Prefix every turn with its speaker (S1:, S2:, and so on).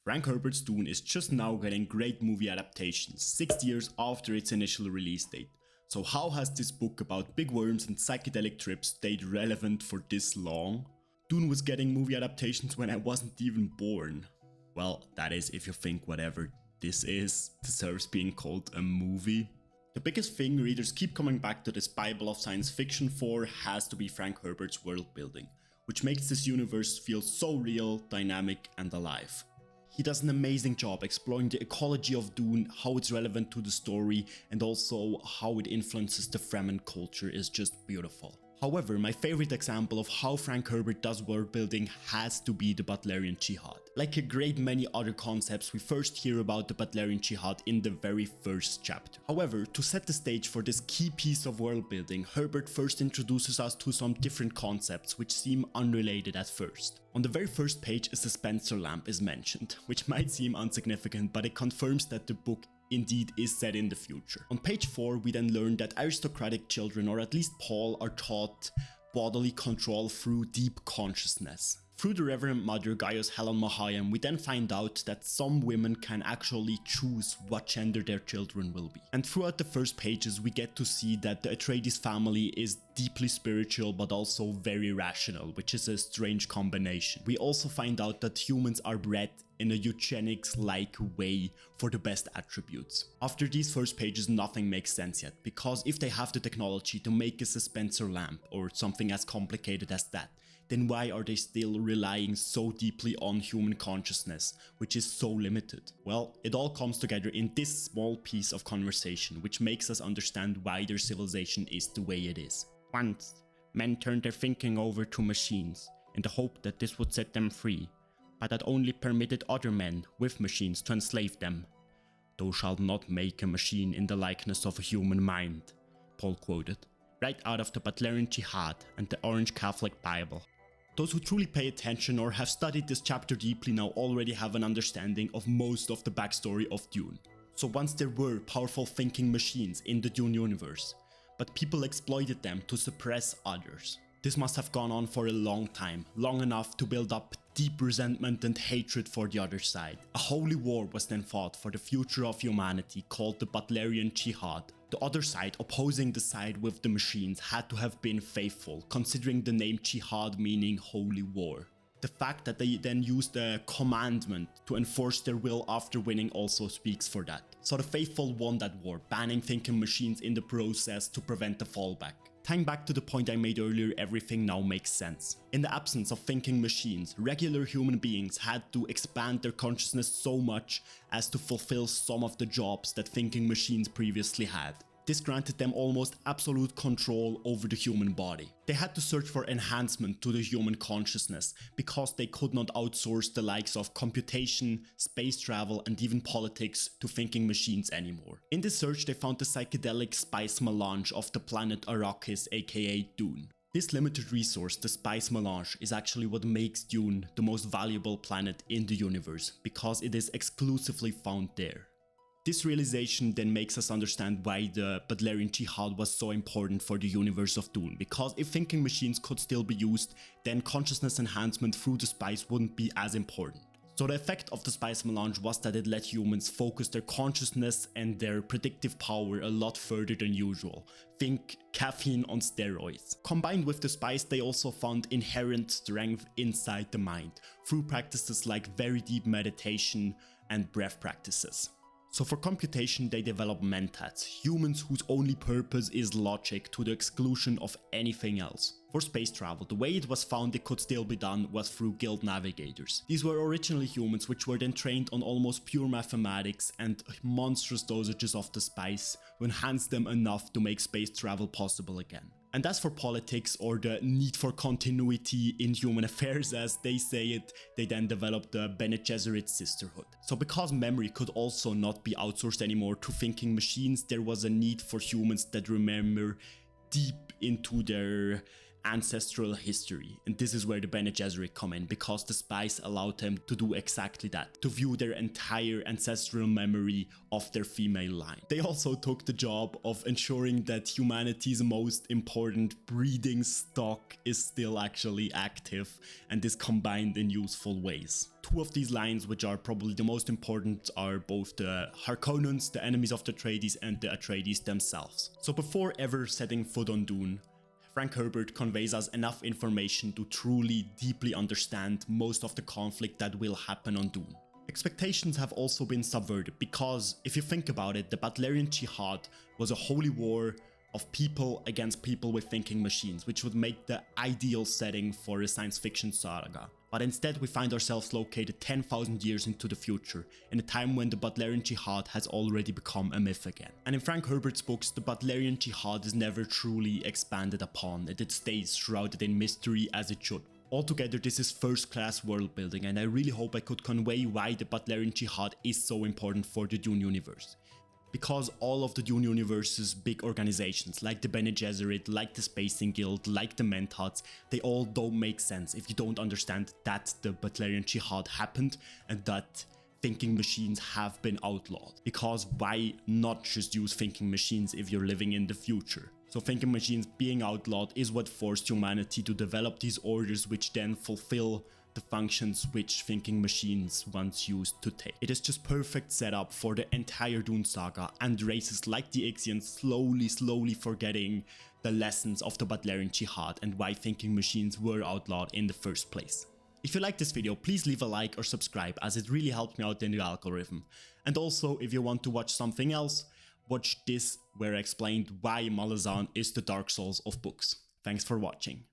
S1: Frank Herbert's Dune is just now getting great movie adaptations, 6 years after its initial release date. So how has this book about big worms and psychedelic trips stayed relevant for this long? Dune was getting movie adaptations when I wasn't even born. Well, that is if you think whatever this is deserves being called a movie. The biggest thing readers keep coming back to this Bible of science fiction for has to be Frank Herbert's world building, which makes this universe feel so real, dynamic and alive. He does an amazing job exploring the ecology of Dune, how it's relevant to the story, and also how it influences the Fremen culture is just beautiful. However, my favorite example of how Frank Herbert does world building has to be the Butlerian Jihad. Like a great many other concepts, we first hear about the Butlerian Jihad in the very first chapter. However, to set the stage for this key piece of world building, Herbert first introduces us to some different concepts which seem unrelated at first. On the very first page, a dispenser lamp is mentioned, which might seem insignificant, but it confirms that the book indeed is set in the future. On page 4, we then learn that aristocratic children, or at least Paul, are taught bodily control through deep consciousness. Through the Reverend Mother Gaius Helen Mahayam, we then find out that some women can actually choose what gender their children will be. And throughout the first pages, we get to see that the Atreides family is deeply spiritual but also very rational, which is a strange combination. We also find out that humans are bred in a eugenics-like way for the best attributes. After these first pages, nothing makes sense yet, because if they have the technology to make a dispenser lamp or something as complicated as that, then why are they still relying so deeply on human consciousness, which is so limited? Well, it all comes together in this small piece of conversation, which makes us understand why their civilization is the way it is. Once, men turned their thinking over to machines, in the hope that this would set them free, but that only permitted other men with machines to enslave them. "Thou shalt not make a machine in the likeness of a human mind," Paul quoted, right out of the Butlerian Jihad and the Orange Catholic Bible. Those who truly pay attention or have studied this chapter deeply now already have an understanding of most of the backstory of Dune. So once there were powerful thinking machines in the Dune universe, but people exploited them to suppress others. This must have gone on for a long time, long enough to build up deep resentment and hatred for the other side. A holy war was then fought for the future of humanity called the Butlerian Jihad. The other side, opposing the side with the machines, had to have been faithful, considering the name Jihad meaning holy war. The fact that they then used a commandment to enforce their will after winning also speaks for that. So the faithful won that war, banning thinking machines in the process to prevent the fallback. Tying back to the point I made earlier, everything now makes sense. In the absence of thinking machines, regular human beings had to expand their consciousness so much as to fulfill some of the jobs that thinking machines previously had. This granted them almost absolute control over the human body. They had to search for enhancement to the human consciousness because they could not outsource the likes of computation, space travel and even politics to thinking machines anymore. In this search they found the psychedelic spice melange of the planet Arrakis, aka Dune. This limited resource, the spice melange, is actually what makes Dune the most valuable planet in the universe, because it is exclusively found there. This realization then makes us understand why the Butlerian Jihad was so important for the universe of Dune, because if thinking machines could still be used, then consciousness enhancement through the spice wouldn't be as important. So the effect of the spice melange was that it let humans focus their consciousness and their predictive power a lot further than usual. Think caffeine on steroids. Combined with the spice, they also found inherent strength inside the mind through practices like very deep meditation and breath practices. So for computation they develop mentats, humans whose only purpose is logic to the exclusion of anything else. For space travel, the way it was found it could still be done was through guild navigators. These were originally humans which were then trained on almost pure mathematics and monstrous dosages of the spice to enhance them enough to make space travel possible again. And as for politics, or the need for continuity in human affairs as they say it, they then developed the Bene Gesserit sisterhood. So because memory could also not be outsourced anymore to thinking machines, there was a need for humans that remember deep into their ancestral history, and this is where the Bene Gesserit come in, because the spies allowed them to do exactly that, to view their entire ancestral memory of their female line. They also took the job of ensuring that humanity's most important breeding stock is still actually active and is combined in useful ways. Two of these lines, which are probably the most important, are both the Harkonnens, the enemies of the Atreides, and the Atreides themselves. So before ever setting foot on Dune, Frank Herbert conveys us enough information to truly deeply understand most of the conflict that will happen on Dune. Expectations have also been subverted, because if you think about it, the Butlerian Jihad was a holy war of people against people with thinking machines, which would make the ideal setting for a science fiction saga. But instead we find ourselves located 10,000 years into the future, in a time when the Butlerian Jihad has already become a myth again. And in Frank Herbert's books, the Butlerian Jihad is never truly expanded upon, it stays shrouded in mystery as it should. Altogether, this is first-class world building, and I really hope I could convey why the Butlerian Jihad is so important for the Dune universe. Because all of the Dune universe's big organizations, like the Bene Gesserit, like the Spacing Guild, like the Mentats, they all don't make sense if you don't understand that the Butlerian Jihad happened and that thinking machines have been outlawed. Because why not just use thinking machines if you're living in the future? So thinking machines being outlawed is what forced humanity to develop these orders, which then fulfill the functions which thinking machines once used to take. It is just perfect setup for the entire Dune saga, and races like the Ixians slowly forgetting the lessons of the Butlerian Jihad and why thinking machines were outlawed in the first place. If you like this video, please leave a like or subscribe, as it really helps me out in the algorithm. And also, if you want to watch something else, watch this, where I explained why Malazan is the Dark Souls of books. Thanks for watching.